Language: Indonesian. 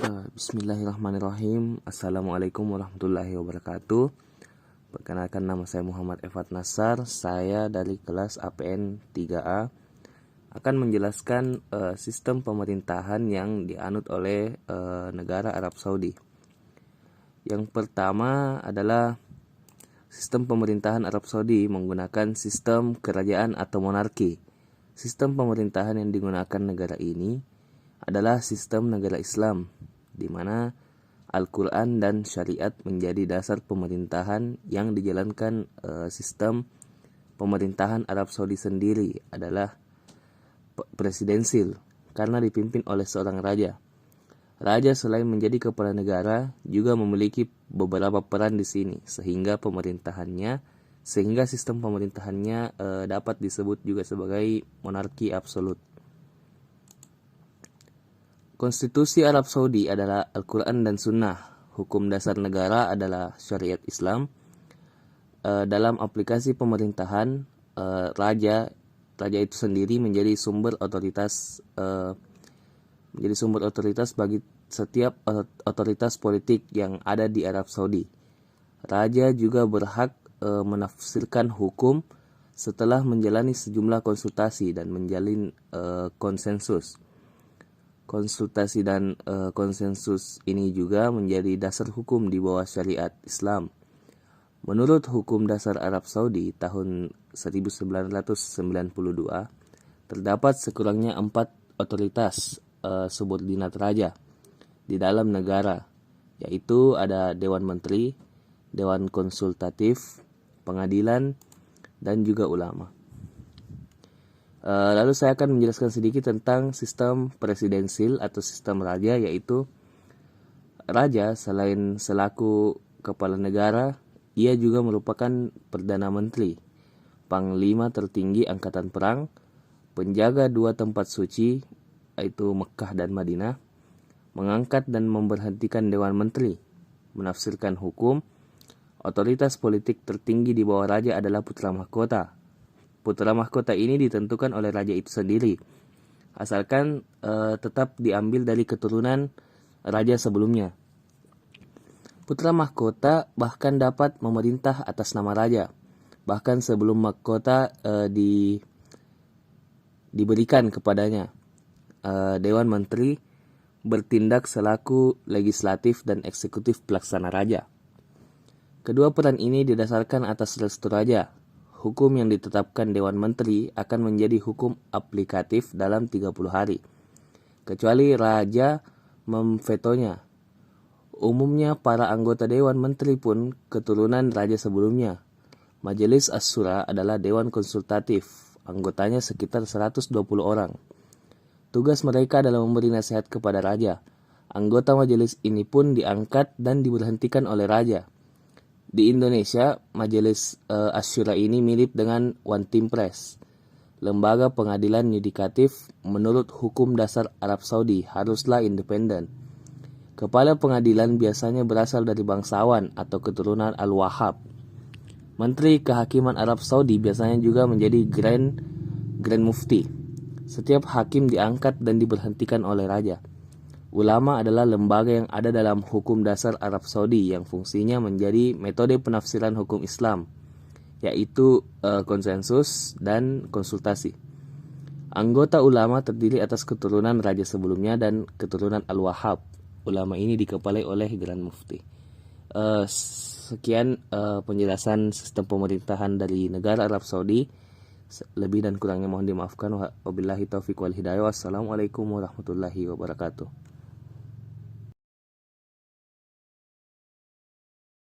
Bismillahirrahmanirrahim. Assalamualaikum warahmatullahi wabarakatuh. Perkenalkan, nama saya Muhammad Efat Nasar. Saya dari kelas APN 3A akan menjelaskan sistem pemerintahan yang dianut oleh negara Arab Saudi. Yang pertama adalah sistem pemerintahan Arab Saudi menggunakan sistem kerajaan atau monarki. Sistem pemerintahan yang digunakan negara ini adalah sistem negara Islam, di mana Al-Quran dan syariat menjadi dasar pemerintahan yang dijalankan. Sistem pemerintahan Arab Saudi sendiri adalah presidensil karena dipimpin oleh seorang raja. Raja selain menjadi kepala negara juga memiliki beberapa peran di sini, sehingga sistem pemerintahannya dapat disebut juga sebagai monarki absolut. Konstitusi Arab Saudi adalah Al-Quran dan Sunnah. Hukum dasar negara adalah syariat Islam. Dalam aplikasi pemerintahan, raja itu sendiri menjadi sumber otoritas bagi setiap otoritas politik yang ada di Arab Saudi. Raja juga berhak menafsirkan hukum setelah menjalani sejumlah konsultasi dan menjalin konsensus. Konsultasi dan konsensus ini juga menjadi dasar hukum di bawah syariat Islam. Menurut Hukum Dasar Arab Saudi tahun 1992, terdapat sekurangnya 4 otoritas subordinat raja di dalam negara, yaitu ada Dewan Menteri, Dewan Konsultatif, Pengadilan, dan juga ulama. Lalu saya akan menjelaskan sedikit tentang sistem presidensil atau sistem raja, yaitu raja selain selaku kepala negara, ia juga merupakan Perdana Menteri, Panglima tertinggi Angkatan Perang, penjaga 2 tempat suci, yaitu Mekah dan Madinah, mengangkat dan memberhentikan Dewan Menteri, menafsirkan hukum. Otoritas politik tertinggi di bawah raja adalah putra mahkota. Putra mahkota ini ditentukan oleh raja itu sendiri, asalkan tetap diambil dari keturunan raja sebelumnya. Putra mahkota bahkan dapat memerintah atas nama raja, bahkan sebelum mahkota diberikan kepadanya. Dewan Menteri bertindak selaku legislatif dan eksekutif pelaksana raja. Kedua peran ini didasarkan atas restu raja. Hukum yang ditetapkan Dewan Menteri akan menjadi hukum aplikatif dalam 30 hari, kecuali raja memvetonya. Umumnya para anggota Dewan Menteri pun keturunan raja sebelumnya. Majelis As-Syura adalah Dewan Konsultatif, anggotanya sekitar 120 orang. Tugas mereka adalah memberi nasihat kepada raja. Anggota majelis ini pun diangkat dan diberhentikan oleh raja. Di Indonesia, Majelis As-Syura ini mirip dengan One Team Press, lembaga pengadilan yudikatif. Menurut Hukum Dasar Arab Saudi haruslah independen. Kepala pengadilan biasanya berasal dari bangsawan atau keturunan Al-Wahhab. Menteri Kehakiman Arab Saudi biasanya juga menjadi Grand Mufti. Setiap hakim diangkat dan diberhentikan oleh raja. Ulama adalah lembaga yang ada dalam Hukum Dasar Arab Saudi yang fungsinya menjadi metode penafsiran hukum Islam, yaitu konsensus dan konsultasi. Anggota ulama terdiri atas keturunan raja sebelumnya dan keturunan Al-Wahhab. Ulama ini dikepalai oleh Grand Mufti. Sekian penjelasan sistem pemerintahan dari negara Arab Saudi. Lebih dan kurangnya mohon dimaafkan. Wabillahi taufiq wal hidayah. Wassalamualaikum warahmatullahi wabarakatuh.